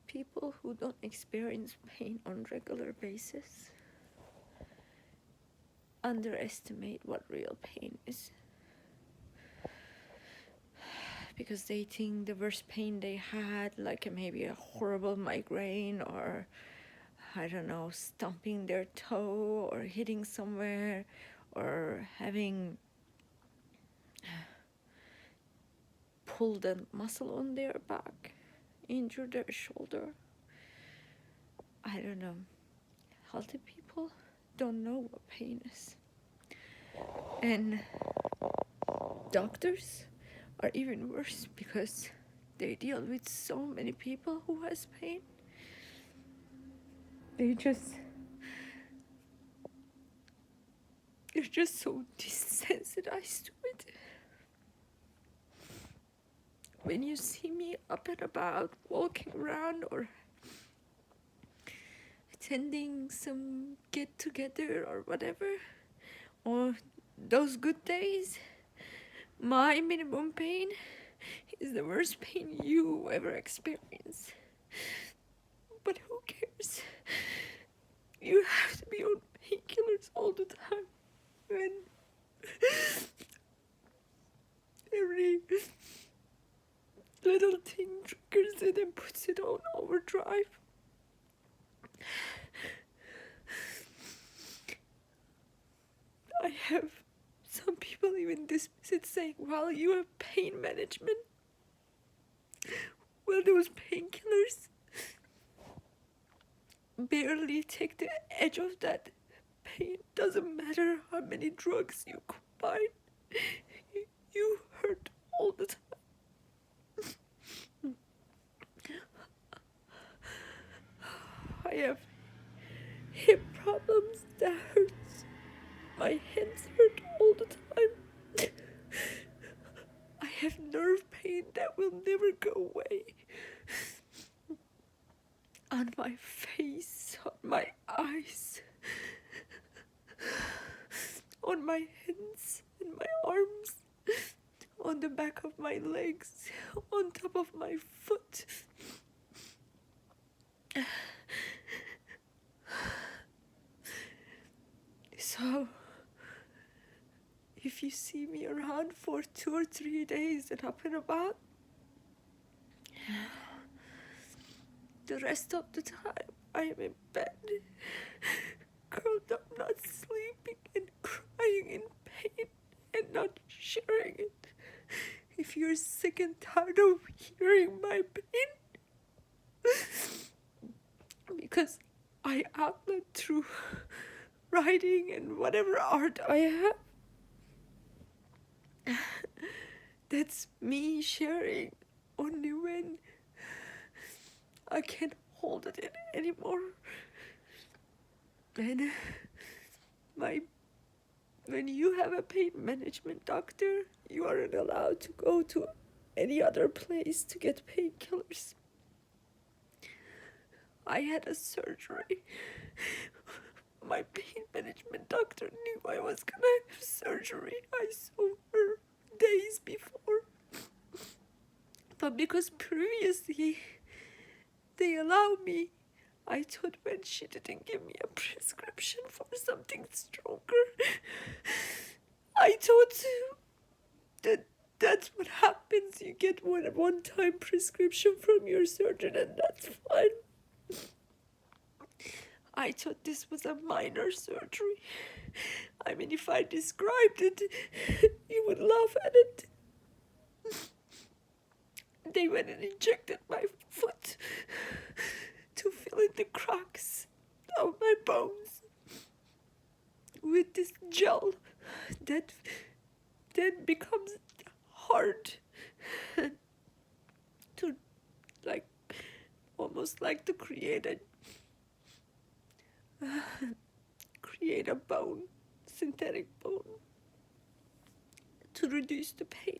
People who don't experience pain on regular basis underestimate what real pain is, because they think the worst pain they had, like maybe a horrible migraine, or I don't know, stumping their toe or hitting somewhere, or having pulled a muscle on their back, injured their shoulder. I don't know. Healthy people don't know what pain is. And doctors are even worse, because they deal with so many people who has pain. They're just so desensitized to it. When you see me up and about, walking around or attending some get-together or whatever, or those good days, my minimum pain is the worst pain you ever experience. But who cares? You have to be on painkillers all the time, and every little thing triggers it and puts it on overdrive. I have some people even dismiss it, saying, well, you have pain management. Well, those painkillers barely take the edge of that pain. Doesn't matter how many drugs you combine, you hurt all the time. I have hip problems that hurts. My hands hurt all the time. I have nerve pain that will never go away. On my face, on my eyes, on my hands and my arms, on the back of my legs, on top of my foot. So, if you see me around for 2 or 3 days and up and about, the rest of the time I am in bed, curled up, not sleeping, and crying in pain and not sharing it. If you're sick and tired of hearing my pain, because I outlet through writing and whatever art I have, that's me sharing only when I can't hold it in anymore. And when you have a pain management doctor, you aren't allowed to go to any other place to get painkillers. I had a surgery. My pain management doctor knew I was gonna have surgery. I saw her days before. But because previously they allowed me, I thought when she didn't give me a prescription for something stronger, I thought that that's what happens. You get one-time prescription from your surgeon and that's fine. I thought this was a minor surgery. I mean, if I described it, you would laugh at it. They went and injected my foot to fill in the cracks of my bones with this gel that then becomes hard to, like, almost like to create a bone, synthetic bone, to reduce the pain.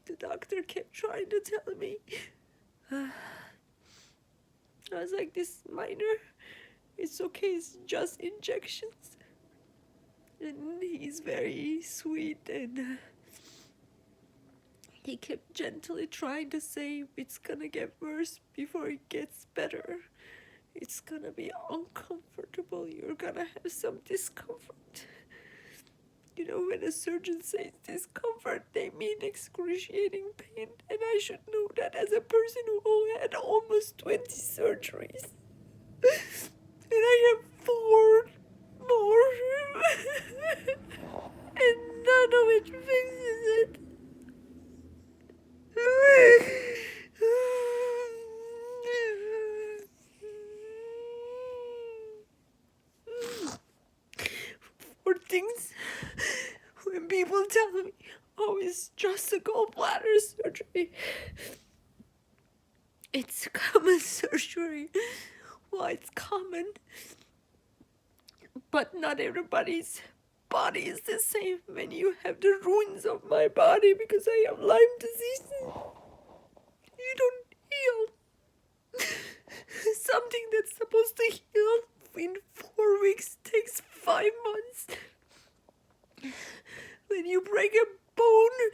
The doctor kept trying to tell me. I was like, this minor, it's okay, it's just injections. And he's very sweet and He kept gently trying to say it's gonna get worse before it gets better. It's gonna be uncomfortable. You're gonna have some discomfort. You know, when a surgeon says discomfort, they mean excruciating pain. And I should know that as a person who had almost 20 surgeries. And I have 4 more. And none of it fixes it. For things, when people tell me, oh, it's just a gallbladder surgery. It's common surgery. Well, it's common. But not everybody's body is the same. When you have the ruins of my body because I have Lyme disease, you don't heal. Something that's supposed to heal in 4 weeks takes 5 months. When you break a bone,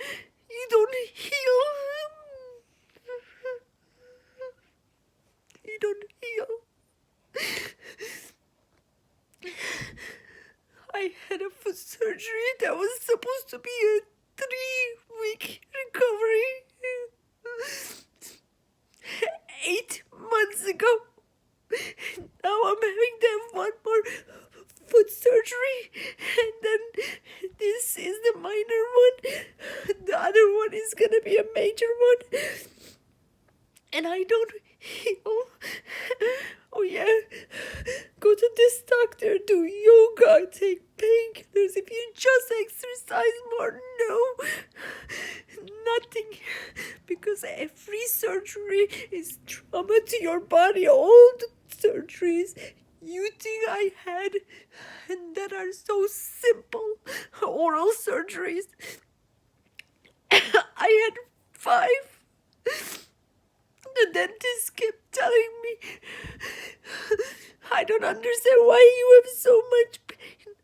you don't heal. You don't heal. I had a foot surgery that was supposed to be a 3-week recovery. 8 months ago. Now I'm having to have 1 more foot surgery. And then this is the minor one. The other one is gonna be a major one. And I don't heal. Oh yeah, go to this doctor, do yoga, take painkillers. If you just exercise more, no, nothing. Because every surgery is trauma to your body. All the surgeries you think I had, and that are so simple, oral surgeries. I had 5. The dentist kept telling me, I don't understand why you have so much pain.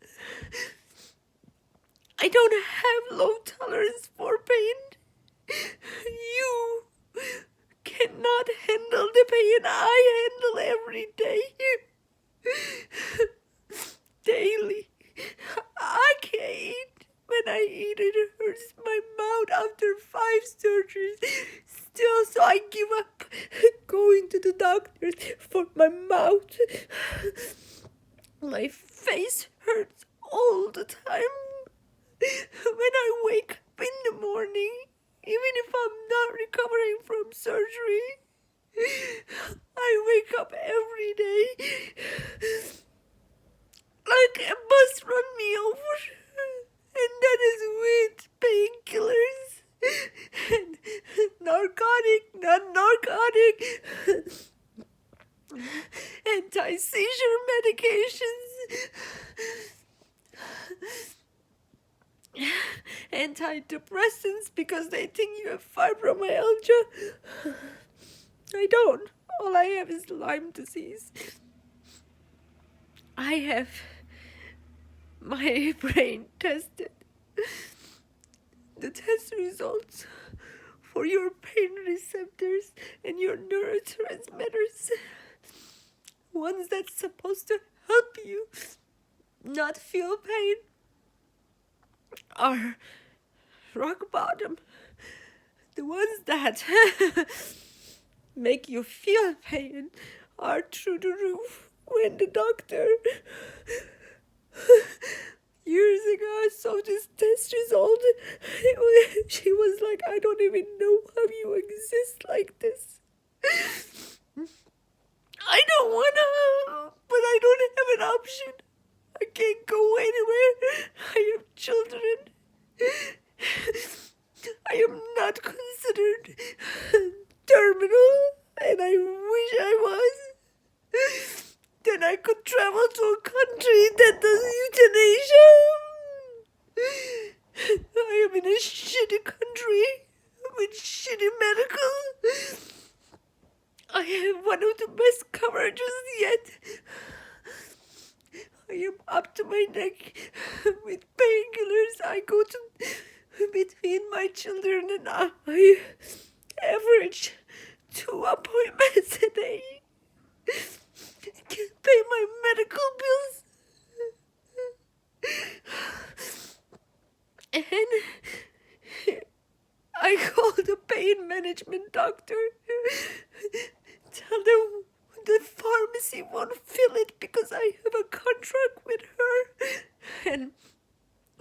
I don't have low tolerance for pain. You cannot handle the pain I handle every day. Daily. I can't eat. When I eat, it hurts my mouth after 5 surgeries. Still, so I give up going to the doctor for my mouth. My face hurts all the time. When I wake up in the morning, even if I'm not recovering from surgery, I wake up every day like a bus run me over. And that is with painkillers and non-narcotic, anti-seizure medications, antidepressants because they think you have fibromyalgia. I don't. All I have is Lyme disease. I have my brain tested. The test results for your pain receptors and your neurotransmitters, ones that's supposed to help you not feel pain, are rock bottom. The ones that make you feel pain are through the roof. When the doctor years ago I saw this test result, she was like, I don't even know how you exist like this. I don't want to, but I don't have an option. I can't go anywhere. I have children. I am not considered terminal, and I wish I was. Then I could travel to a country that does euthanasia. I am in a shitty country with shitty medical. I have one of the best coverages yet. I am up to my neck with painkillers. I go to between my children and I average 2 appointments a day. Can't pay my medical bills. And I called the pain management doctor. Tell them the pharmacy won't fill it because I have a contract with her. And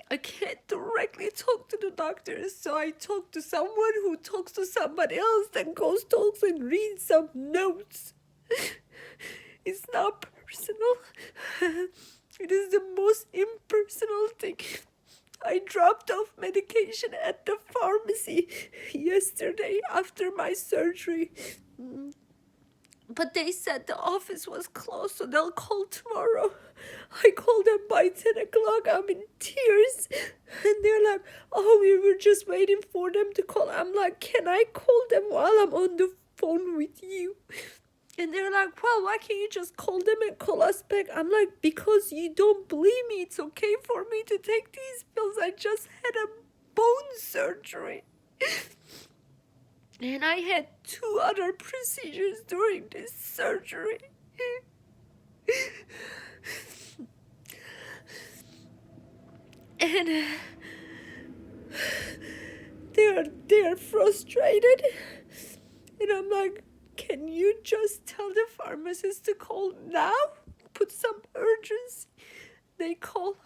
I can't directly talk to the doctor, so I talk to someone who talks to somebody else, then goes, talks, and reads some notes. It's not personal. It is the most impersonal thing. I dropped off medication at the pharmacy yesterday after my surgery. But they said the office was closed, so they'll call tomorrow. I called them by 10 o'clock. I'm in tears. And they're like, oh, we were just waiting for them to call. I'm like, can I call them while I'm on the phone with you? And they're like, well, why can't you just call them and call us back? I'm like, because you don't believe me. It's okay for me to take these pills. I just had a bone surgery. And I had 2 other procedures during this surgery. And they're frustrated. And I'm like, can you just tell the pharmacist to call now? Put some urgency. They call.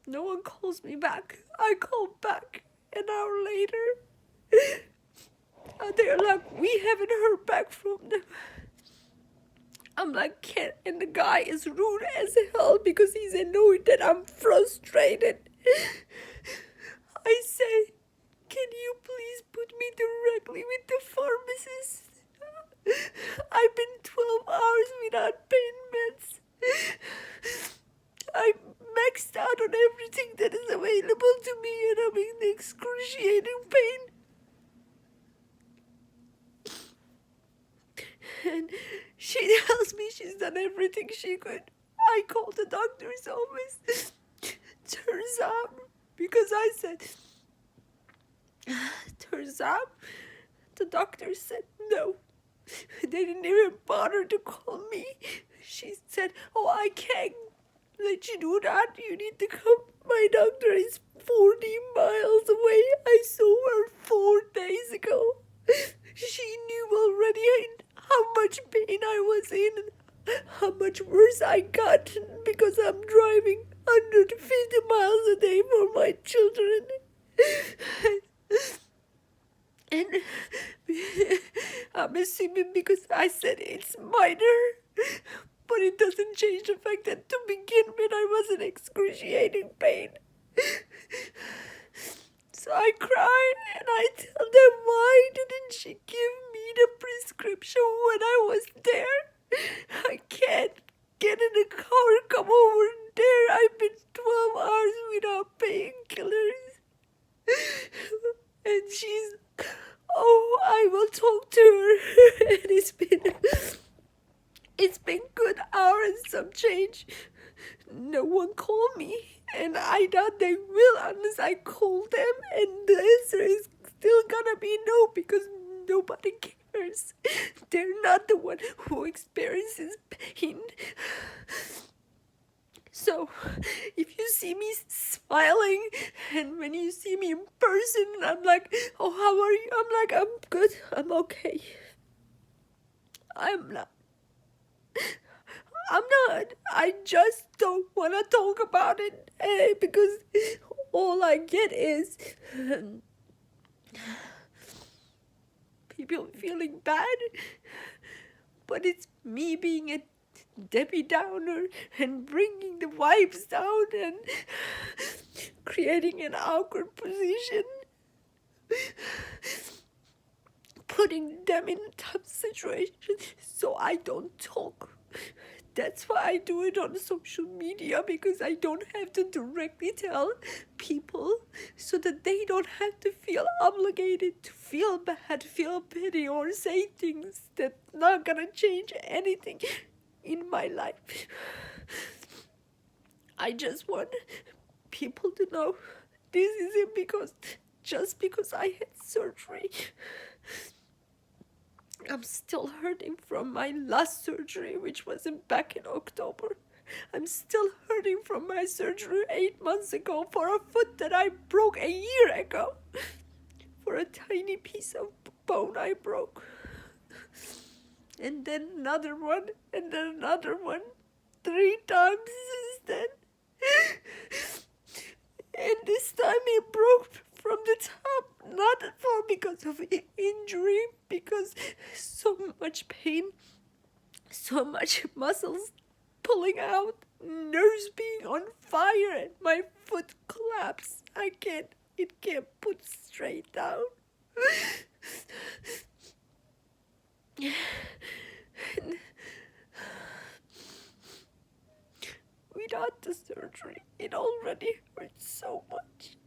No one calls me back. I call back an hour later. They're like, we haven't heard back from them. I'm like, can't. And the guy is rude as hell because he's annoyed that I'm frustrated. I say, can you please put me directly with the pharmacist? I've been 12 hours without pain meds. I maxed out on everything that is available to me and I'm in excruciating pain. And she tells me she's done everything she could. I called the doctor's office. Turns out, because I said, turns out, the doctor said no. They didn't even bother to call me. She said, oh, I can't let you do that. You need to come. My doctor is 40 miles away. I saw her 4 days ago. She knew already how much pain I was in, how much worse I got because I'm driving 150 miles a day for my children. And I'm assuming because I said it's minor, but it doesn't change the fact that to begin with I was in excruciating pain. So I cry and I tell them, why didn't she give me the prescription when I was there? I can't get in the car, come over there. I've been 12 hours without painkillers. And she's, oh, I will talk to her. And it's been good hour and some change. No one called me. And I doubt they will unless I call them. And the answer is still gonna be no because nobody cares. They're not the one who experiences pain. So, if you see me smiling and when you see me in person, I'm like, oh, how are you? I'm like, I'm good. I'm okay. I'm not. I just don't want to talk about it because all I get is people feeling bad. But it's me being a Debbie Downer and bringing the wives down and creating an awkward position, putting them in a tough situation so I don't talk. That's why I do it on social media, because I don't have to directly tell people so that they don't have to feel obligated to feel bad, feel pity, or say things that's not gonna change anything in my life. I just want people to know this isn't because just because I had surgery. I'm still hurting from my last surgery, which was back in October. I'm still hurting from my surgery 8 months ago for a foot that I broke a year ago. For a tiny piece of bone I broke. And then another one, and then another one. 3 times since then. And this time it broke from the top, not because of injury, because so much pain, so much muscles pulling out, nerves being on fire, and my foot collapsed. It can't put straight down. Without the surgery, it already hurts so much.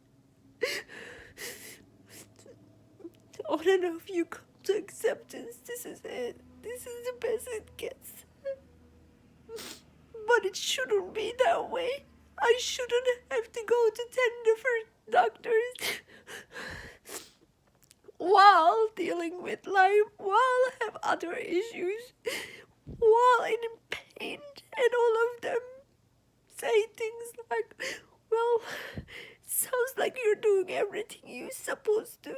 On and off, you come to acceptance. This is it. This is the best it gets. But it shouldn't be that way. I shouldn't have to go to 10 different doctors while dealing with Lyme, while have other issues, while in pain, and all of them say things like, well, it sounds like you're doing everything you're supposed to.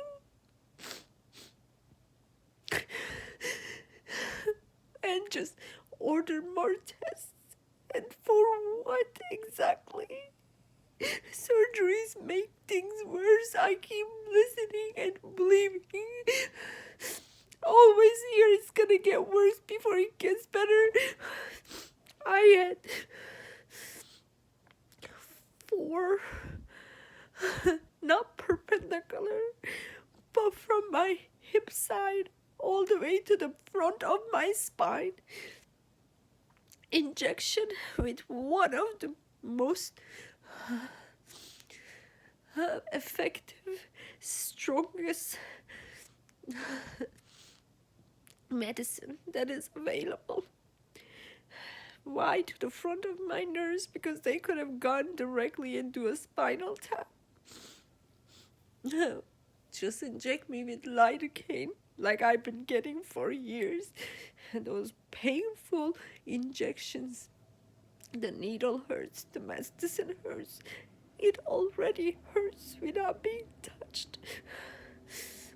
And just order more tests. And for what exactly? Surgeries make things worse. I keep listening and believing. Always hear it's gonna get worse before it gets better. I had 4, not perpendicular, but from my hip side all the way to the front of my spine, injection with one of the most effective, strongest medicine that is available. Why to the front of my nerves? Because they could have gone directly into a spinal tap. No, just inject me with lidocaine like I've been getting for years. And those painful injections, the needle hurts, the medicine hurts. It already hurts without being touched.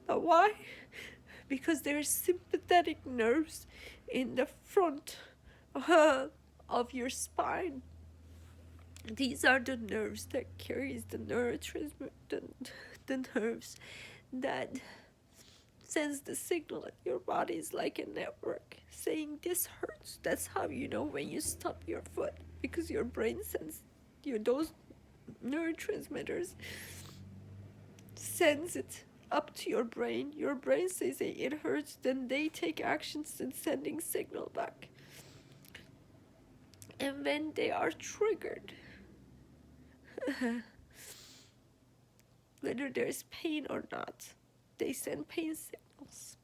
But why? Because there's sympathetic nerves in the front of your spine. These are the nerves that carries the neurotransmitter, the nerves that sends the signal that your body is like a network saying this hurts. That's how you know when you stop your foot, because your brain sends those neurotransmitters sends it up to your brain. Your brain says it hurts, then they take actions in sending signal back. And when they are triggered, whether there's pain or not, they send pain signals.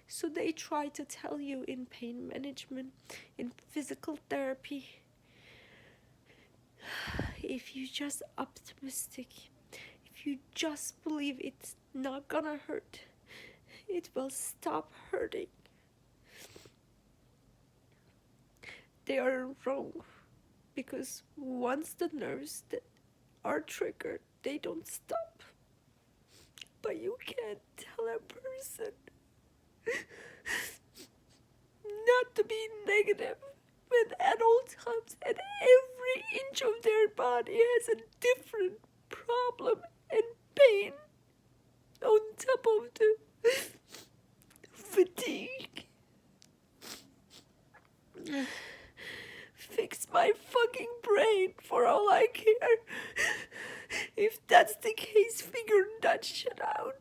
So they try to tell you in pain management, in physical therapy, if you're just optimistic, if you just believe it's not gonna hurt, it will stop hurting. They are wrong, because once the nerves that are triggered, they don't stop. But you can't tell a person not to be negative when at all times, at every inch of their body has a different problem and pain on top of the fatigue. Fix my fucking brain for all I care. If that's the case, figure that shit out.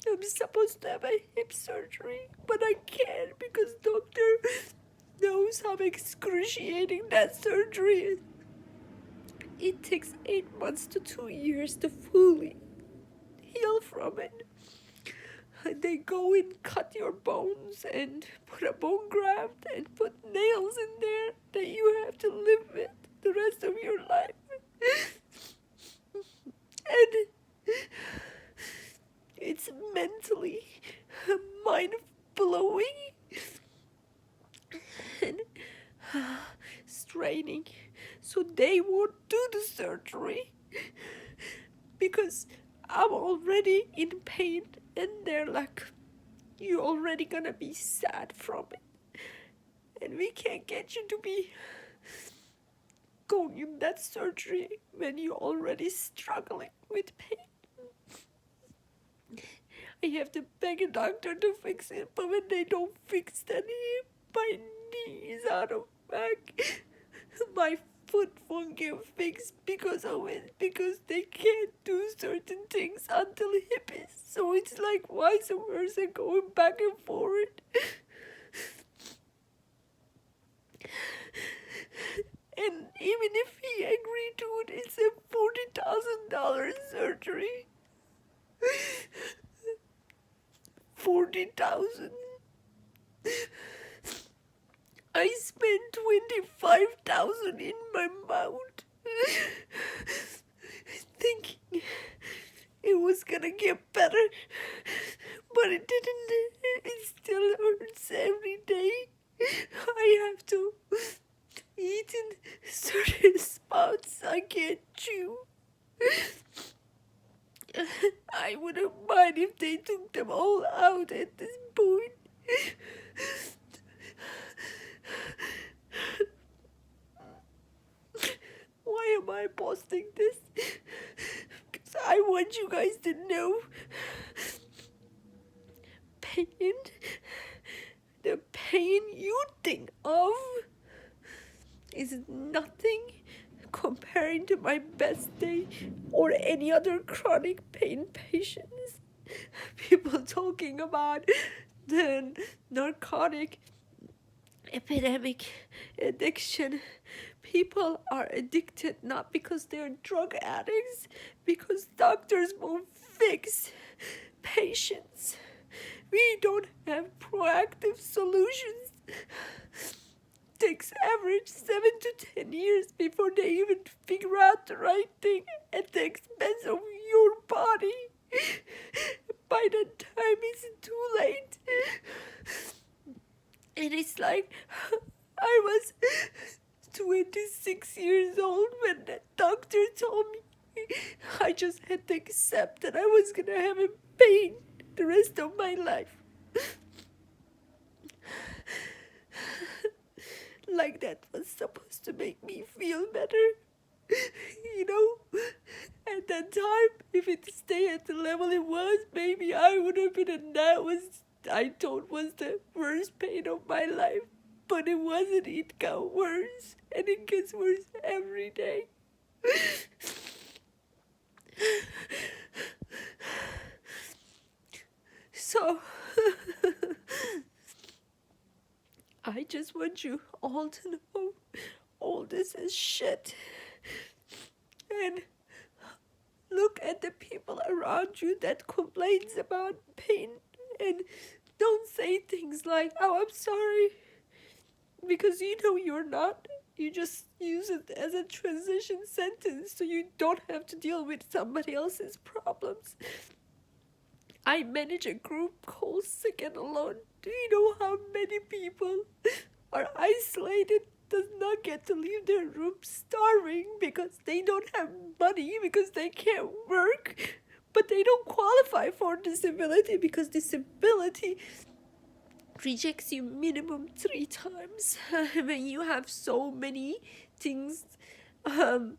I'm supposed to have a hip surgery, but I can't because doctor knows how excruciating that surgery is. It takes 8 months to 2 years to fully heal from it. They go and cut your bones and put a bone graft and put nails in there that you have to live with the rest of your life. And it's mentally mind-blowing and straining. So they won't do the surgery because I'm already in pain, and they're like, you're already gonna be sad from it, and we can't get you to be going in that surgery when you're already struggling with pain. I have to beg a doctor to fix it, but when they don't fix that, my knee is out of whack. My foot won't get fixed because of it, because they can't do certain things until hippies. So it's like vice versa, going back and forth. And even if he agreed to it, it's a $40,000 surgery. 40,000. I spent 25,000 in my mouth, thinking it was gonna get better, but it didn't. It still hurts every day. I have to eat in certain spots I can't chew. I wouldn't mind if they took them all out at this point. Why am I posting this? Because I want you guys to know pain, the pain you think of is nothing comparing to my best day or any other chronic pain patients. People talking about the narcotic epidemic, addiction. People are addicted not because they're drug addicts, because doctors won't fix patients. We don't have proactive solutions. Takes average 7 to 10 years before they even figure out the right thing at the expense of your body. By the time it's too late. And it's like, I was 26 years old when the doctor told me I just had to accept that I was gonna have a pain the rest of my life. Like that was supposed to make me feel better. You know, at that time, if it stayed at the level it was, maybe I would have been, and that was, I thought, was the worst pain of my life. But it wasn't. It got worse, and it gets worse every day. So, I just want you all to know all this is shit. And look at the people around you that complains about pain and don't say things like, oh, I'm sorry, because you know you're not. You just use it as a transition sentence so you don't have to deal with somebody else's problems. I manage a group called Sick and Alone. Do you know how many people are isolated, does not get to leave their room, starving because they don't have money, because they can't work, but they don't qualify for disability because disability rejects you minimum 3 times. When you have so many things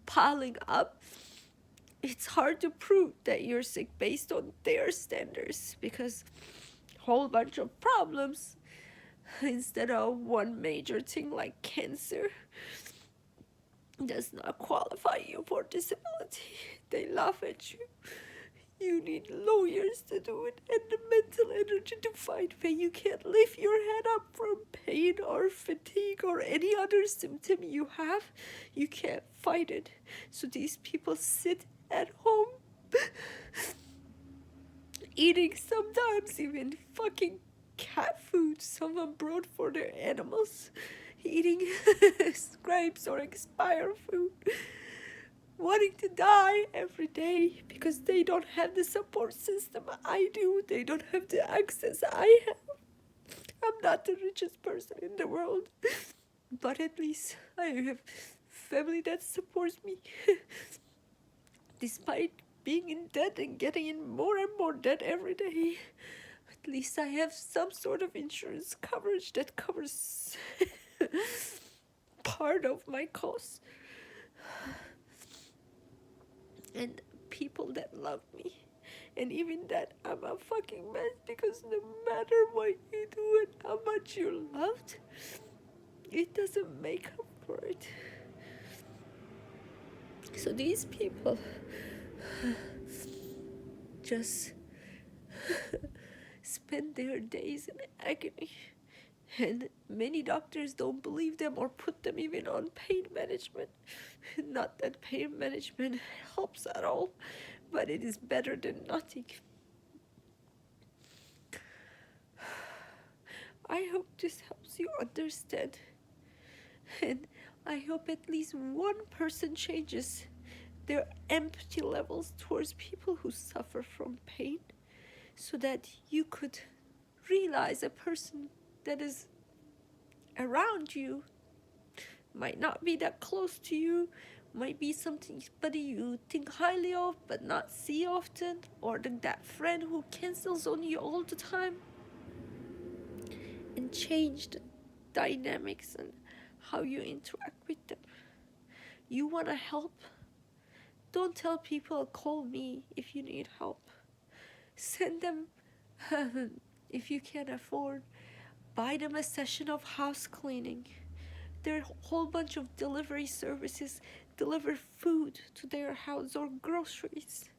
piling up, it's hard to prove that you're sick based on their standards, because a whole bunch of problems instead of one major thing like cancer does not qualify you for disability. They laugh at you. You need lawyers to do it and the mental energy to fight when you can't lift your head up from pain or fatigue or any other symptom you have. You can't fight it. So these people sit at home eating sometimes even fucking cat food someone brought for their animals, eating scrapes or expired food, wanting to die every day because they don't have the support system I do. They don't have the access I have. I'm not the richest person in the world, but at least I have family that supports me. Despite being in debt and getting in more and more debt every day, at least I have some sort of insurance coverage that covers part of my costs. And people that love me. And even that, I'm a fucking mess because no matter what you do and how much you're loved, it doesn't make up for it. So these people just spend their days in agony. And many doctors don't believe them or put them even on pain management. Not that pain management helps at all, but it is better than nothing. I hope this helps you understand. And I hope at least one person changes their empathy levels towards people who suffer from pain, so that you could realize a person that is around you might not be that close to you, might be somebody you think highly of but not see often, or that friend who cancels on you all the time, and change the dynamics and how you interact with them. You want to help? Don't tell people, call me if you need help. Send them, if you can afford, buy them a session of house cleaning. There are a whole bunch of delivery services, deliver food to their house or groceries.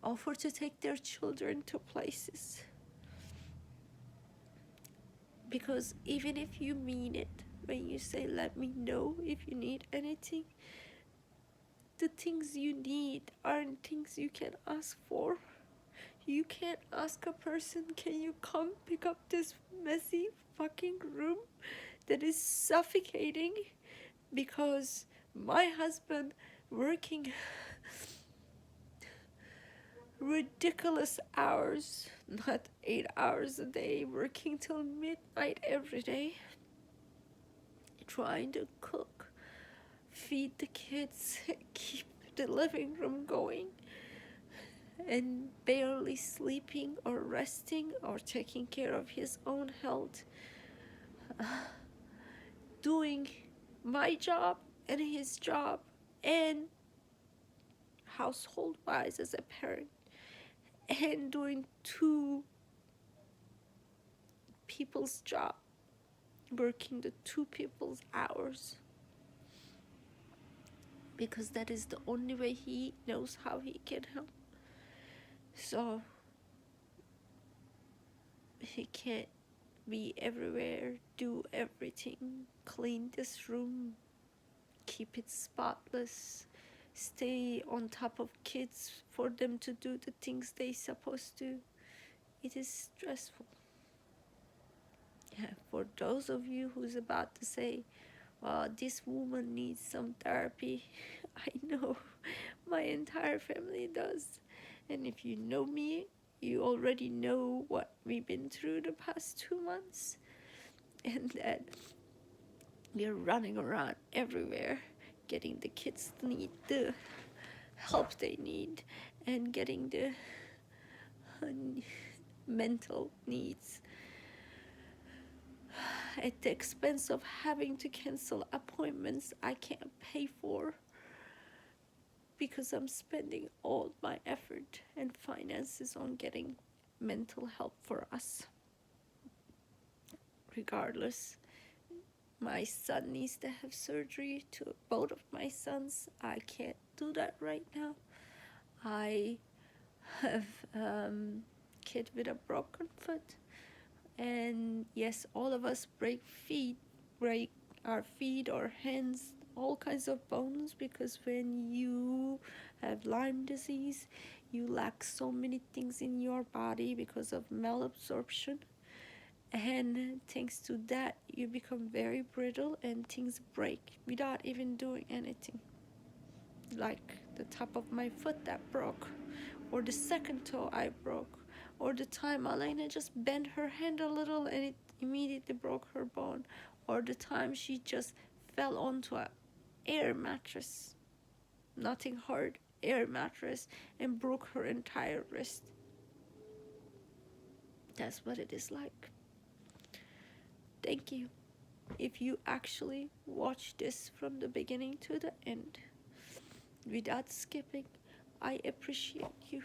Offer to take their children to places. Because even if you mean it, when you say, let me know if you need anything, the things you need aren't things you can ask for. You can't ask a person, can you come pick up this messy fucking room that is suffocating because my husband working ridiculous hours, not 8 hours a day, working till midnight every day, trying to cook, feed the kids, keep the living room going, and barely sleeping or resting or taking care of his own health, doing my job and his job, and household wise as a parent, and doing two people's job, working the two people's hours, because that is the only way he knows how he can help. So he can't be everywhere, do everything, clean this room, keep it spotless, stay on top of kids for them to do the things they supposed to. It is stressful. Yeah, for those of you who's about to say, well, this woman needs some therapy, I know my entire family does. And if you know me, you already know what we've been through the past 2 months, and that we're running around everywhere, getting the kids need the help they need, and getting the mental needs at the expense of having to cancel appointments I can't pay for, because I'm spending all my effort and finances on getting mental help for us. Regardless, my son needs to have surgery, to both of my sons. I can't do that right now. I have a kid with a broken foot, and yes, all of us break our feet or hands, all kinds of bones, because when you have Lyme disease, you lack so many things in your body because of malabsorption, and thanks to that you become very brittle and things break without even doing anything. like the top of my foot that broke, or the second toe I broke, or the time Elena just bent her hand a little and it immediately broke her bone, or the time she just fell onto a air mattress, nothing hard, air mattress, and broke her entire wrist. That's what it is like. Thank you. If you actually watch this from the beginning to the end without skipping, I appreciate you.